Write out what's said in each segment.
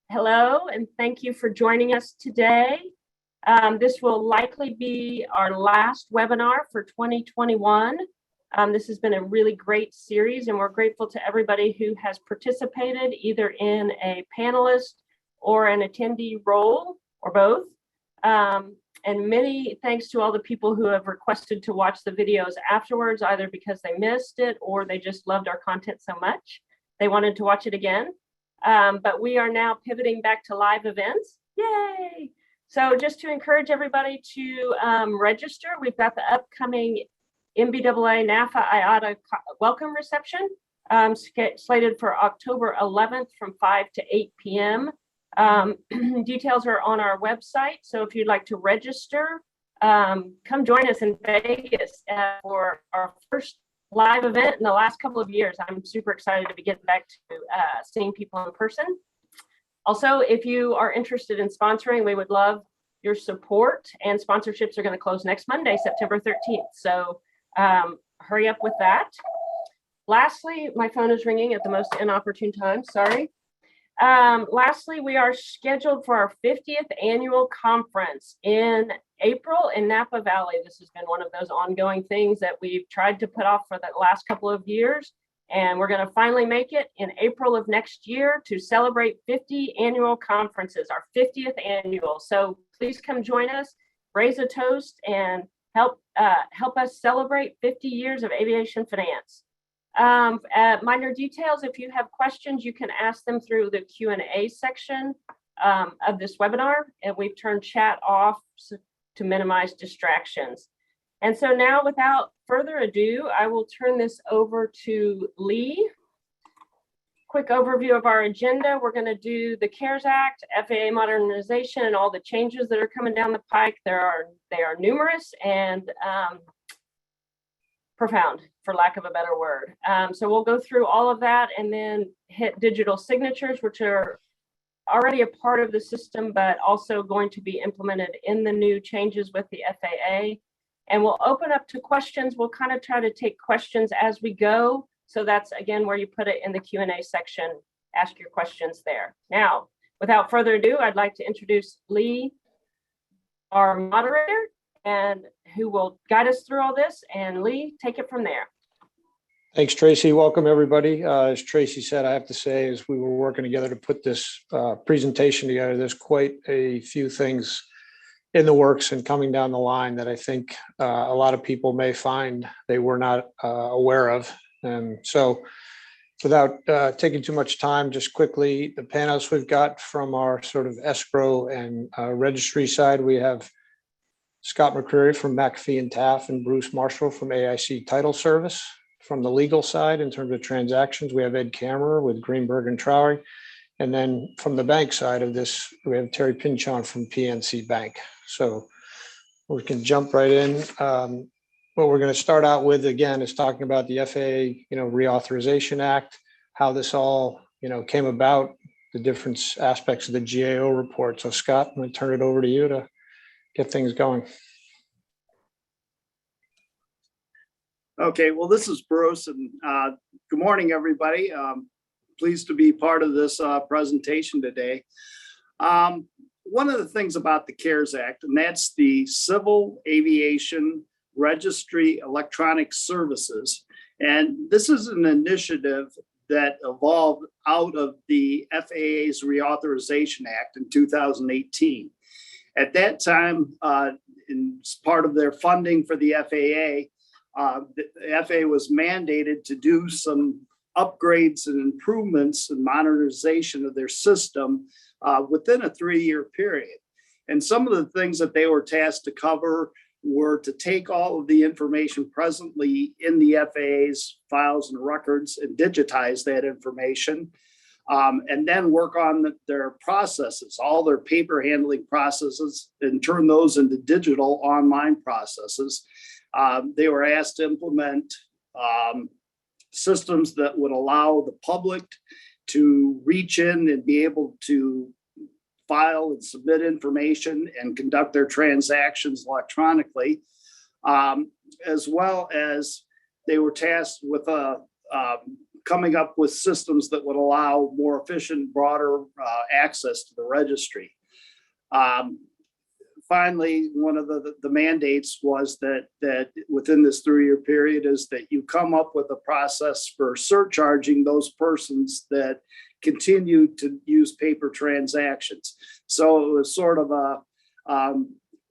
Hello, and thank you for joining us today. This will likely be our last webinar for 2021. This has been a really great series, and we're grateful to everybody who has participated either in a panelist or an attendee role or both. And many thanks to all the people who have requested to watch the videos afterwards, either because they missed it or they just loved our content so much they wanted to watch it again. But we are now pivoting back to live events. Yay! So just to encourage everybody to register, we've got the upcoming MBAA NAFA IATA welcome reception slated for October 11th from 5 to 8 p.m. Details are on our website. So if you'd like to register, come join us in Vegas for our first live event in the last couple of years. I'm super excited to be getting back to seeing people in person. Also, if you are interested in sponsoring, we would love your support, and sponsorships are going to close next Monday, September 13th. So hurry up with that. Lastly, my phone is ringing at the most inopportune time, sorry. Lastly, we are scheduled for our 50th annual conference in April in Napa Valley. This has been one of those ongoing things that we've tried to put off for the last couple of years, and we're going to finally make it in April of next year to celebrate 50 annual conferences, our 50th annual. So please come join us, raise a toast, and help us celebrate 50 years of aviation finance. Minor details, if you have questions, you can ask them through the Q&A section of this webinar, and we've turned chat off to minimize distractions. And so now, without further ado, I will turn this over to Lee. Quick overview of our agenda. We're going to do the CARES Act, FAA modernization, and all the changes that are coming down the pike. They are numerous and profound, for lack of a better word. So we'll go through all of that and then hit digital signatures, which are already a part of the system, but also going to be implemented in the new changes with the FAA. And we'll open up to questions. We'll kind of try to take questions as we go. So that's, again, where you put it in the Q&A section. Ask your questions there. Now, without further ado, I'd like to introduce Lee, our moderator, and who will guide us through all this. And Lee, take it from there. Thanks, Tracy. Welcome, everybody. As Tracy said, I have to say, as we were working together to put this presentation together, there's quite a few things in the works and coming down the line that I think a lot of people may find they were not aware of. And so without taking too much time, just quickly, the panelists we've got from our sort of escrow and registry side, we have Scott McCreary from McAfee and Taft and Bruce Marshall from AIC Title Service. From the legal side, in terms of transactions, we have Ed Kammerer with Greenberg and Traurig. And then from the bank side of this, we have Terry Pinchon from PNC Bank. So we can jump right in. What we're going to start out with, again, is talking about the FAA, Reauthorization Act, how this all, came about, the different aspects of the GAO report. So Scott, I'm going to turn it over to you to get things going. Okay, well, this is Bruce, and good morning, everybody. Pleased to be part of this presentation today. One of the things about the CARES Act, and that's the Civil Aviation Registry Electronic Services. And this is an initiative that evolved out of the FAA's Reauthorization Act in 2018. At that time, in part of their funding for the FAA, the FAA was mandated to do some upgrades and improvements and modernization of their system within a 3-year period. And some of the things that they were tasked to cover were to take all of the information presently in the FAA's files and records and digitize that information, and then work on their processes, all their paper handling processes, and turn those into digital online processes. They were asked to implement systems that would allow the public to reach in and be able to file and submit information and conduct their transactions electronically, as well as they were tasked with coming up with systems that would allow more efficient, broader access to the registry. Finally, one of the mandates was that within this 3-year period is that you come up with a process for surcharging those persons that continue to use paper transactions. So it was sort of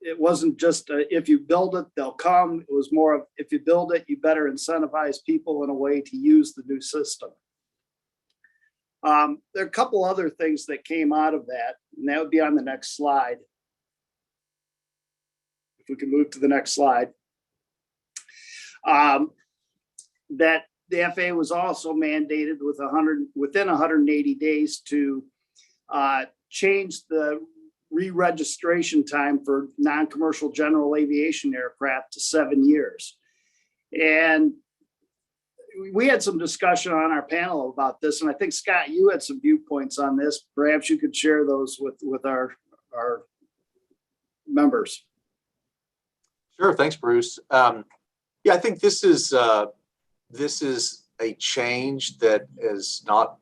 it wasn't just if you build it, they'll come. It was more of if you build it, you better incentivize people in a way to use the new system. There are a couple other things that came out of that, and that would be on the next slide. If we can move to the next slide. That the FAA was also mandated within 180 days to change the re-registration time for non-commercial general aviation aircraft to 7 years. And we had some discussion on our panel about this, and I think, Scott, you had some viewpoints on this. Perhaps you could share those with our members. Sure, thanks, Bruce. Yeah, I think this is a change that's not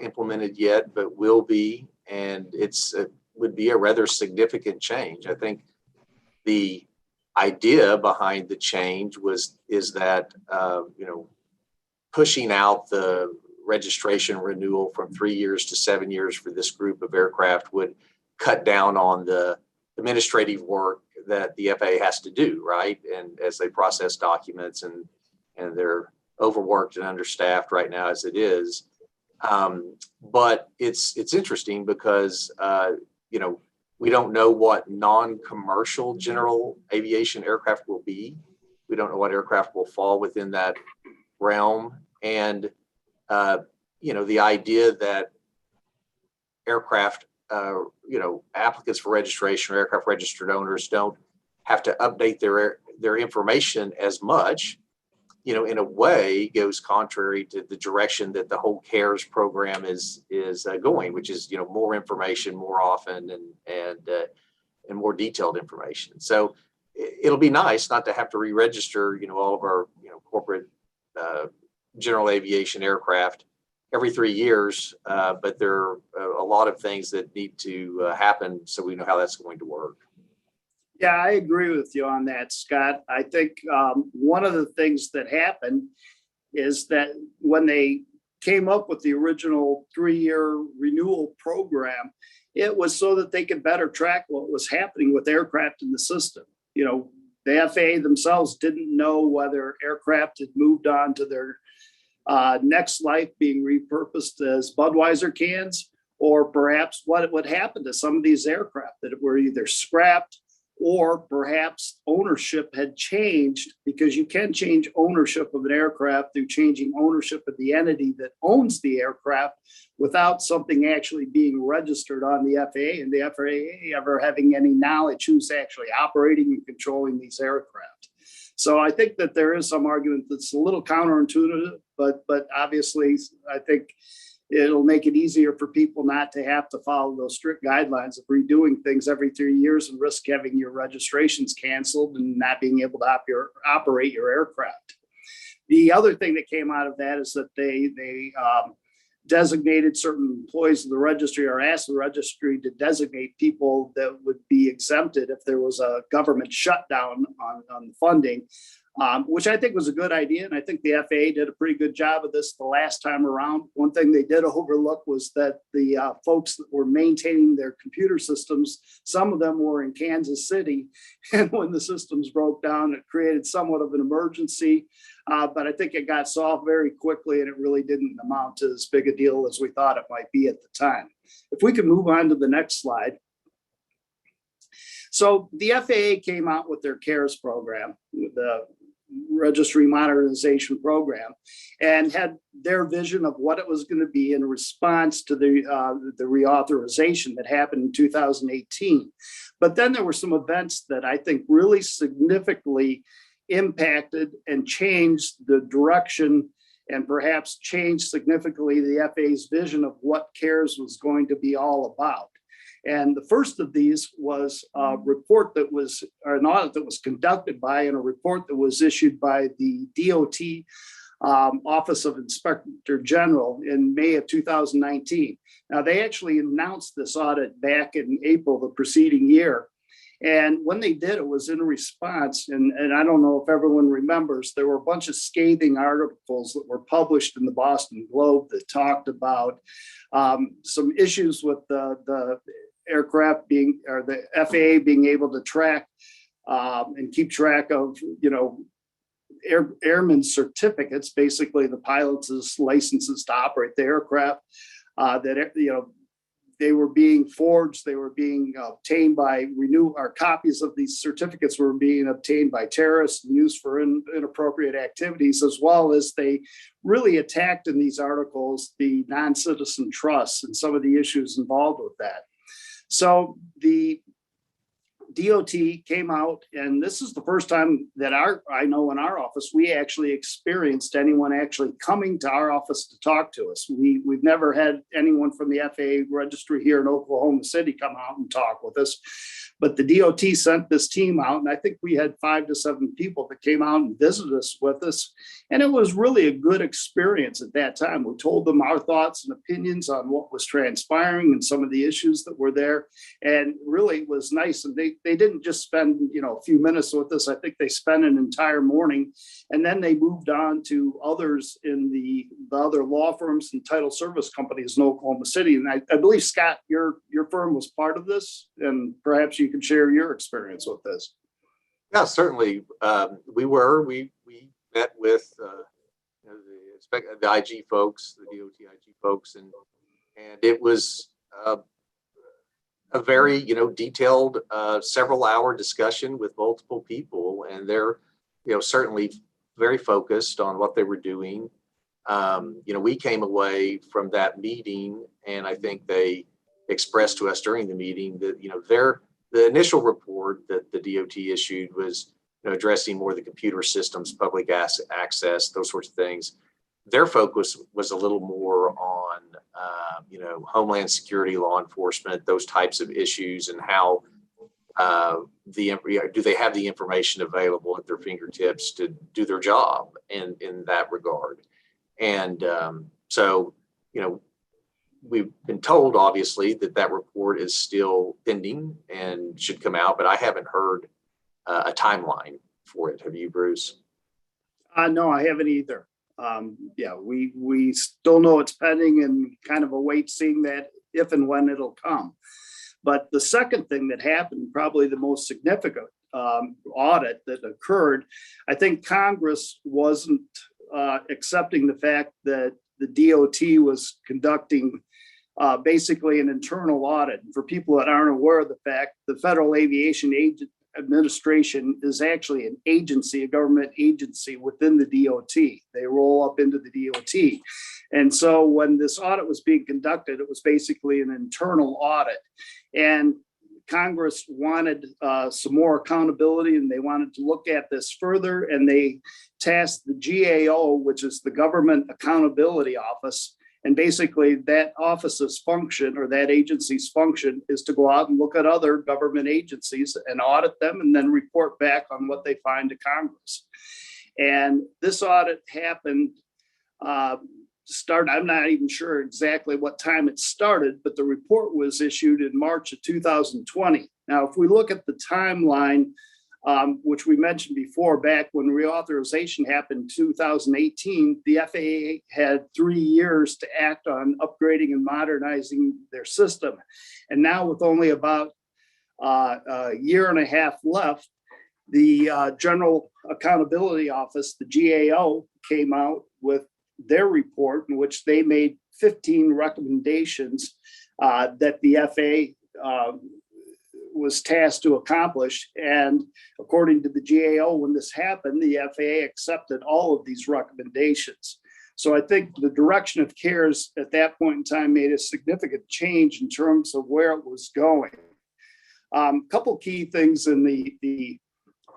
implemented yet, but will be, and would be a rather significant change. I think the idea behind the change is that pushing out the registration renewal from 3 years to 7 years for this group of aircraft would cut down on the administrative work that the FAA has to do, right? And as they process documents and they're overworked and understaffed right now as it is. But it's interesting because, we don't know what non-commercial general aviation aircraft will be. We don't know what aircraft will fall within that realm. And, the idea that aircraft, applicants for registration or aircraft registered owners don't have to update their information as much, in a way goes contrary to the direction that the whole CARES program is going, which is, more information more often and more detailed information. So it'll be nice not to have to re-register, all of our, corporate general aviation aircraft every 3 years, but there are a lot of things that need to happen so we know how that's going to work. Yeah, I agree with you on that, Scott. I think one of the things that happened is that when they came up with the original 3-year renewal program, it was so that they could better track what was happening with aircraft in the system. The FAA themselves didn't know whether aircraft had moved on to their next life being repurposed as Budweiser cans, or perhaps what would happen to some of these aircraft that were either scrapped or perhaps ownership had changed, because you can change ownership of an aircraft through changing ownership of the entity that owns the aircraft without something actually being registered on the FAA and the FAA ever having any knowledge who's actually operating and controlling these aircraft. So I think that there is some argument that's a little counterintuitive, but obviously I think it'll make it easier for people not to have to follow those strict guidelines of redoing things every 3 years and risk having your registrations canceled and not being able to operate your aircraft. The other thing that came out of that is that they designated certain employees of the registry, or asked the registry to designate people that would be exempted if there was a government shutdown on funding. Which I think was a good idea. And I think the FAA did a pretty good job of this the last time around. One thing they did overlook was that the folks that were maintaining their computer systems, some of them were in Kansas City. And when the systems broke down, it created somewhat of an emergency. But I think it got solved very quickly, and it really didn't amount to as big a deal as we thought it might be at the time. If we could move on to the next slide. So the FAA came out with their CARES program, the Registry Modernization Program, and had their vision of what it was going to be in response to the reauthorization that happened in 2018. But then there were some events that I think really significantly impacted and changed the direction, and perhaps changed significantly the FAA's vision of what CARES was going to be all about. And the first of these was a report that was, or an audit that was conducted by, and a report that was issued by the DOT Office of Inspector General in May of 2019. Now, they actually announced this audit back in April the preceding year. And when they did, it was in response, and I don't know if everyone remembers, there were a bunch of scathing articles that were published in the Boston Globe that talked about some issues with the aircraft being, or the FAA being able to track and keep track of, airman certificates, basically the pilots' licenses to operate the aircraft, that, they were being forged, they were being obtained by copies of these certificates were being obtained by terrorists and used for inappropriate activities, as well as they really attacked in these articles the non-citizen trusts and some of the issues involved with that. So the DOT came out, and this is the first time that I know in our office, we actually experienced anyone actually coming to our office to talk to us. We've never had anyone from the FAA registry here in Oklahoma City come out and talk with us. But the DOT sent this team out, and I think we had 5 to 7 people that came out and visited us with us. And it was really a good experience at that time. We told them our thoughts and opinions on what was transpiring and some of the issues that were there. And really it was nice. And they didn't just spend, a few minutes with us. I think they spent an entire morning. And then they moved on to others in the other law firms and title service companies in Oklahoma City. And I believe, Scott, your firm was part of this, and perhaps you can share your experience with this. Yeah, certainly. We met with the IG folks, the DOT IG folks, and it was a very detailed several-hour discussion with multiple people, and they're certainly very focused on what they were doing. We came away from that meeting, and I think they expressed to us during the meeting that the initial report that the DOT issued was addressing more the computer systems, public access, those sorts of things. Their focus was a little more on, Homeland Security, law enforcement, those types of issues, and how do they have the information available at their fingertips to do their job in that regard. And so, we've been told, obviously, that report is still pending and should come out, but I haven't heard a timeline for it. Have you, Bruce? No, I haven't either. We still know it's pending and kind of await seeing that if and when it'll come. But the second thing that happened, probably the most significant audit that occurred, I think Congress wasn't accepting the fact that the DOT was conducting basically an internal audit. For people that aren't aware of the fact, the Federal Aviation Administration is actually an agency, a government agency within the DOT. They roll up into the DOT. And so when this audit was being conducted, it was basically an internal audit. And Congress wanted some more accountability, and they wanted to look at this further. And they tasked the GAO, which is the Government Accountability Office. And basically that office's function, or that agency's function, is to go out and look at other government agencies and audit them, and then report back on what they find to Congress. And this audit happened, I'm not even sure exactly what time it started, but the report was issued in March of 2020. Now, if we look at the timeline, which we mentioned before, back when reauthorization happened in 2018, the FAA had 3 years to act on upgrading and modernizing their system. And now, with only about a year and a half left, the General Accountability Office, the GAO, came out with their report in which they made 15 recommendations that the FAA was tasked to accomplish. And according to the GAO, when this happened, the FAA accepted all of these recommendations. So I think the direction of CARES at that point in time made a significant change in terms of where it was going. Couple key things in the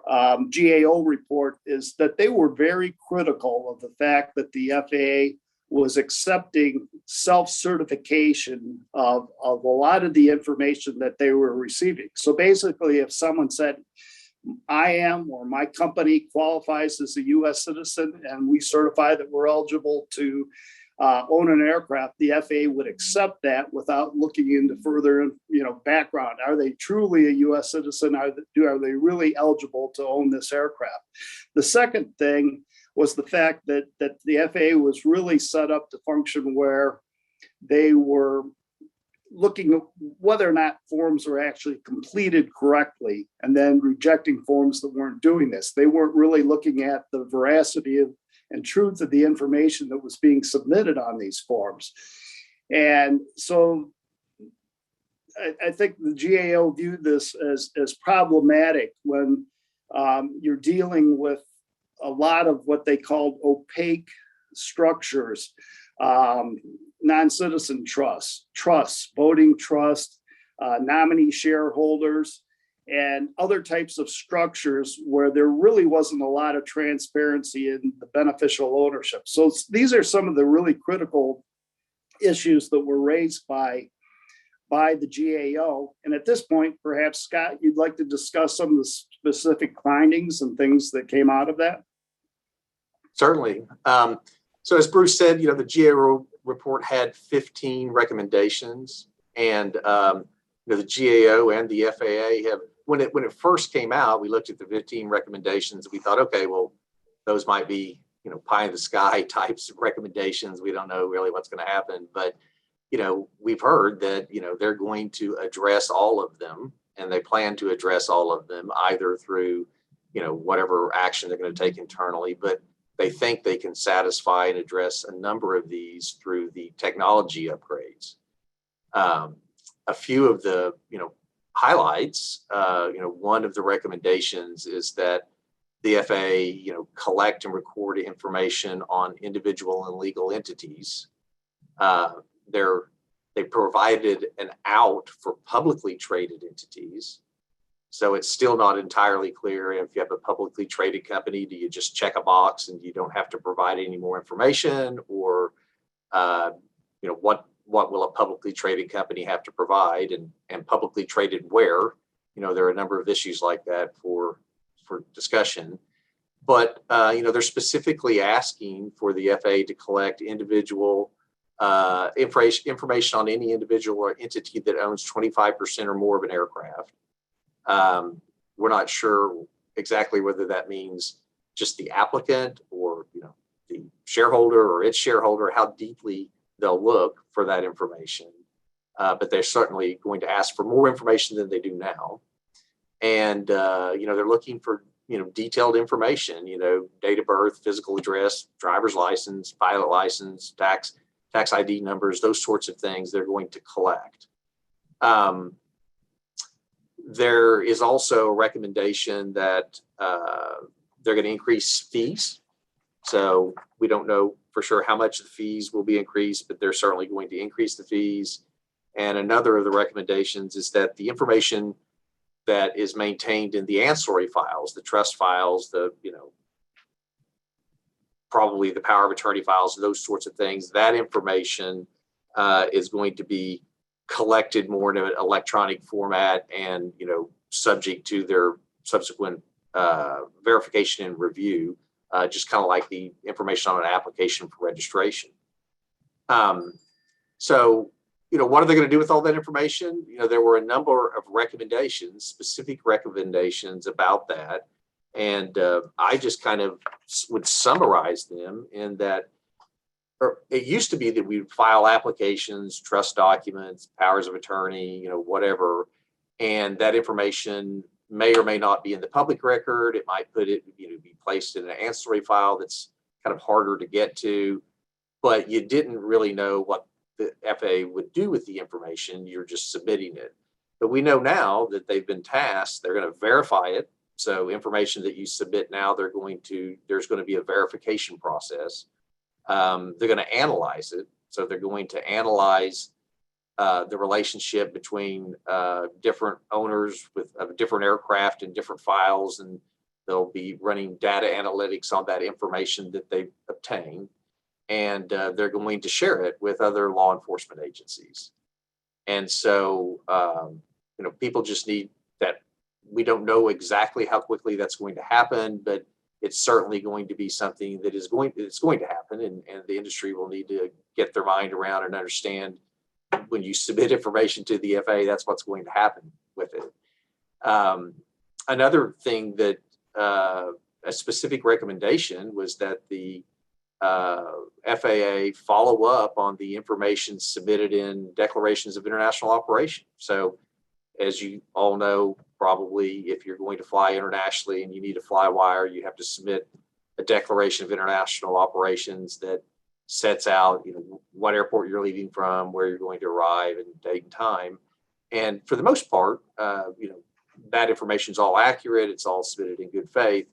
GAO report is that they were very critical of the fact that the FAA was accepting self-certification of a lot of the information that they were receiving. So basically, if someone said, I am or my company qualifies as a US citizen and we certify that we're eligible to own an aircraft, the FAA would accept that without looking into further, background. Are they truly a US citizen? Are they really eligible to own this aircraft? The second thing was the fact that the FAA was really set up to function where they were looking at whether or not forms were actually completed correctly and then rejecting forms that weren't doing this. They weren't really looking at the veracity of and truth of the information that was being submitted on these forms. And so I think the GAO viewed this as problematic when you're dealing with a lot of what they called opaque structures, non-citizen trusts, voting trust, nominee shareholders, and other types of structures where there really wasn't a lot of transparency in the beneficial ownership. So these are some of the really critical issues that were raised by the GAO. And at this point, perhaps, Scott, you'd like to discuss some of the specific findings and things that came out of that? Certainly. So as Bruce said, the GAO report had 15 recommendations, and the GAO and the FAA have, when it first came out, we looked at the 15 recommendations. We thought, okay, well, those might be, pie in the sky types of recommendations. We don't know really what's going to happen, but we've heard that, they're going to address all of them, and they plan to address all of them either through, whatever action they're going to take internally, but they think they can satisfy and address a number of these through the technology upgrades. A few of the, highlights, one of the recommendations is that the FAA, collect and record information on individual and legal entities. They provided an out for publicly traded entities. So it's still not entirely clear if you have a publicly traded company, do you just check a box and you don't have to provide any more information, or what will a publicly traded company have to provide, and publicly traded where? There are a number of issues like that for discussion. But they're specifically asking for the FAA to collect individual information on any individual or entity that owns 25% or more of an aircraft. We're not sure exactly whether that means just the applicant or the shareholder or its shareholder, how deeply they'll look for that information. But they're certainly going to ask for more information than they do now. And they're looking for detailed information, date of birth, physical address, driver's license, pilot license, tax ID numbers, those sorts of things they're going to collect. There is also a recommendation that they're going to increase fees. So we don't know for sure how much the fees will be increased, but they're certainly going to increase the fees. And another of the recommendations is that the information that is maintained in the ancillary files, the trust files, probably the power of attorney files, those sorts of things, that information is going to be collected more in an electronic format and, subject to their subsequent verification and review, just kind of like the information on an application for registration. So, what are they going to do with all that information? There were a number of recommendations, specific recommendations about that. And I just kind of would summarize them in that it used to be that we would file applications, trust documents, powers of attorney, whatever. And that information may or may not be in the public record. It might be placed in an ancillary file that's kind of harder to get to, but you didn't really know what the FAA would do with the information. You're just submitting it. But we know now that they've been tasked, they're going to verify it. So information that you submit now, there's going to be a verification process. They're going to analyze it. So they're going to analyze the relationship between different owners of different aircraft and different files, and they'll be running data analytics on that information that they've obtained, and they're going to share it with other law enforcement agencies. And so, people just need that we don't know exactly how quickly that's going to happen, but it's certainly going to be something that it's going to happen, and the industry will need to get their mind around and understand when you submit information to the FAA, that's what's going to happen with it. Another thing that a specific recommendation was that the FAA follow up on the information submitted in declarations of international operation. So as you all know, probably if you're going to fly internationally and you need a fly wire, you have to submit a declaration of international operations that sets out, you know, what airport you're leaving from, where you're going to arrive, and date and time. And for the most part, you know, that information is all accurate. It's all submitted in good faith.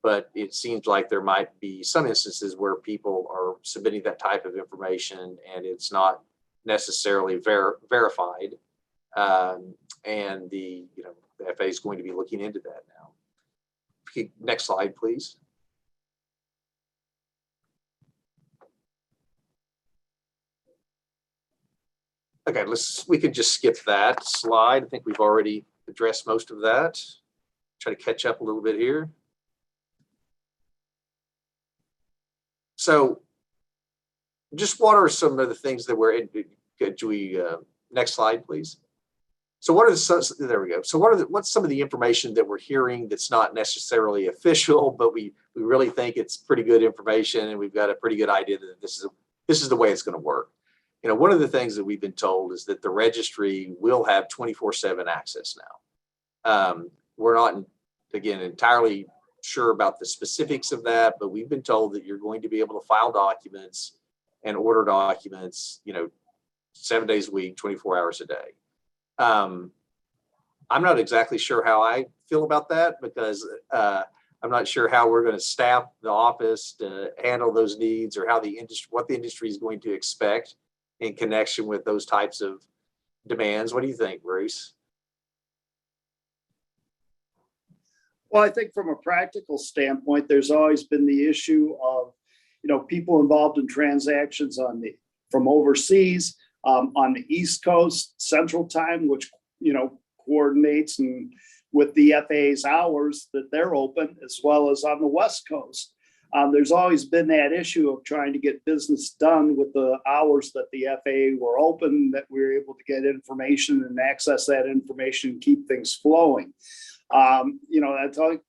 But it seems like there might be some instances where people are submitting that type of information and it's not necessarily verified. And the FAA is going to be looking into that now. Next slide, please. Okay, we can just skip that slide. I think we've already addressed most of that. Try to catch up a little bit here. So just what are some of the things that we're in? Next slide, please. So what are there we go. So what's some of the information that we're hearing that's not necessarily official, but we really think it's pretty good information, and we've got a pretty good idea that this is the way it's going to work. You know, one of the things that we've been told is that the registry will have 24/7 access now. We're not, again, entirely sure about the specifics of that, but we've been told that you're going to be able to file documents and order documents, 7 days a week, 24 hours a day. I'm not exactly sure how I feel about that, because I'm not sure how we're going to staff the office to handle those needs, or how what the industry is going to expect in connection with those types of demands. What do you think, Bruce? Well, I think from a practical standpoint, there's always been the issue of, people involved in transactions from overseas, on the East Coast, Central Time, which, coordinates and with the FAA's hours that they're open, as well as on the West Coast. There's always been that issue of trying to get business done with the hours that the FAA were open, that we were able to get information and access that information and keep things flowing. I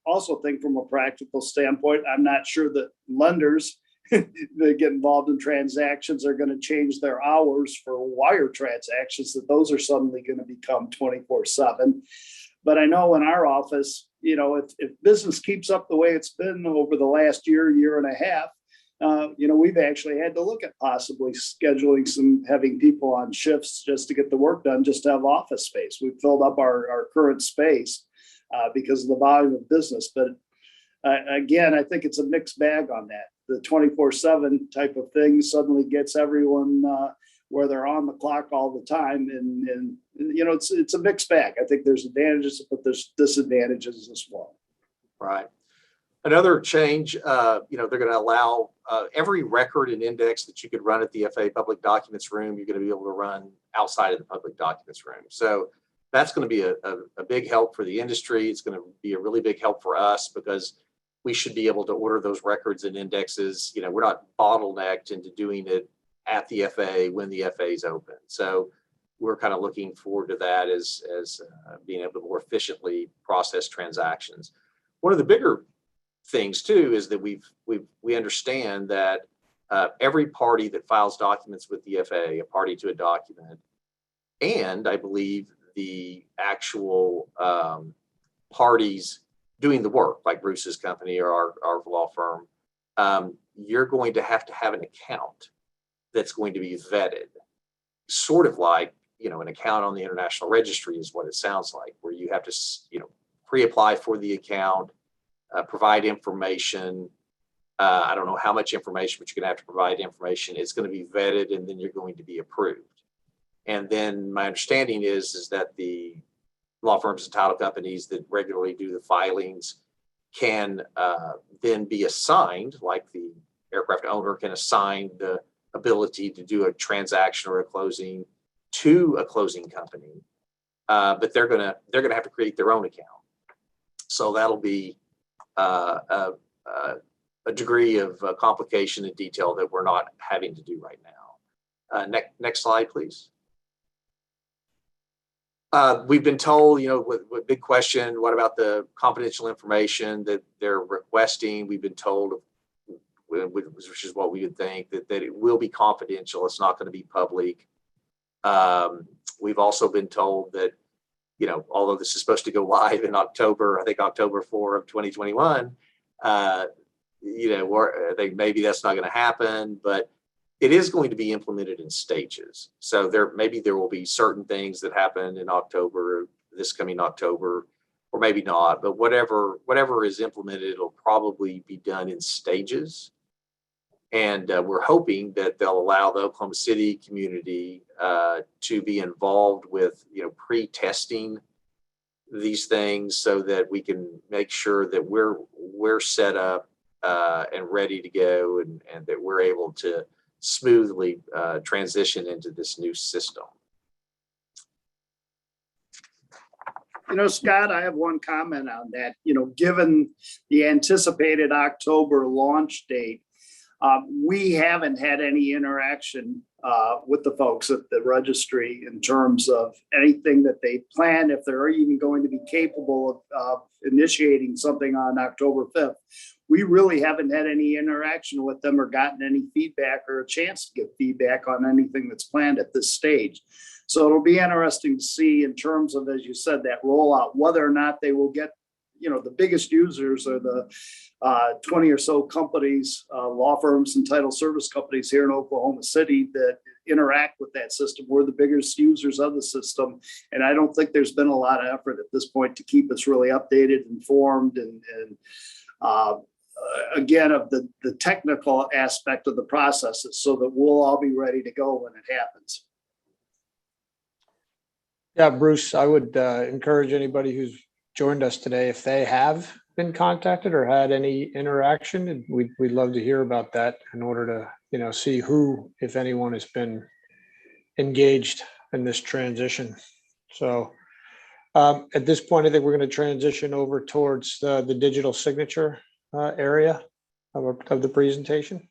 also think from a practical standpoint, I'm not sure that lenders that get involved in transactions are going to change their hours for wire transactions, that those are suddenly going to become 24/7. But I know in our office, if business keeps up the way it's been over the last year and a half, we've actually had to look at possibly scheduling having people on shifts just to get the work done, just to have office space. We've filled up our current space because of the volume of business. But again, I think it's a mixed bag on that. The 24/7 type of thing suddenly gets everyone where they're on the clock all the time. And it's a mixed bag. I think there's advantages, but there's disadvantages as well. Right. Another change, they're going to allow every record and index that you could run at the FAA Public Documents Room, you're going to be able to run outside of the Public Documents Room. So that's going to be a big help for the industry. It's going to be a really big help for us, because we should be able to order those records and indexes. We're not bottlenecked into doing it at the FAA when the FAA is open. So we're kind of looking forward to that as being able to more efficiently process transactions. One of the bigger things too is that we understand that every party that files documents with the FAA, a party to a document, and I believe the actual parties doing the work, like Bruce's company or our law firm, you're going to have an account that's going to be vetted, sort of like, an account on the International Registry is what it sounds like, where you have to, pre-apply for the account, provide information. I don't know how much information, but you're going to have to provide information. It's going to be vetted, and then you're going to be approved. And then my understanding is that the law firms and title companies that regularly do the filings can then be assigned, like the aircraft owner can assign the ability to do a transaction or a closing to a closing company, but they're gonna have to create their own account. So that'll be a degree of complication and detail that we're not having to do right now. Next slide, please. We've been told, with big question, what about the confidential information that they're requesting? We've been told, which is what we would think, that it will be confidential. It's not going to be public. We've also been told that, although this is supposed to go live in October, I think October 4 of 2021, I think maybe that's not going to happen, but it is going to be implemented in stages. So maybe there will be certain things that happen in October, this coming October, or maybe not, but whatever is implemented, it'll probably be done in stages. And we're hoping that they'll allow the Oklahoma City community to be involved with, pre-testing these things so that we can make sure that we're set up and ready to go, and that we're able to smoothly transition into this new system. Scott, I have one comment on that. Given the anticipated October launch date, we haven't had any interaction with the folks at the registry in terms of anything that they plan, if they're even going to be capable of initiating something on October 5th. We really haven't had any interaction with them or gotten any feedback or a chance to get feedback on anything that's planned at this stage. So it'll be interesting to see in terms of, as you said, that rollout, whether or not they will get, the biggest users are the 20 or so companies, law firms and title service companies here in Oklahoma City that interact with that system. We're the biggest users of the system. And I don't think there's been a lot of effort at this point to keep us really updated, informed, and again, of the technical aspect of the processes, so that we'll all be ready to go when it happens. Yeah, Bruce, I would encourage anybody who's joined us today, if they have been contacted or had any interaction, we'd love to hear about that in order to, see who, if anyone, has been engaged in this transition. So at this point, I think we're going to transition over towards the digital signature area of the presentation.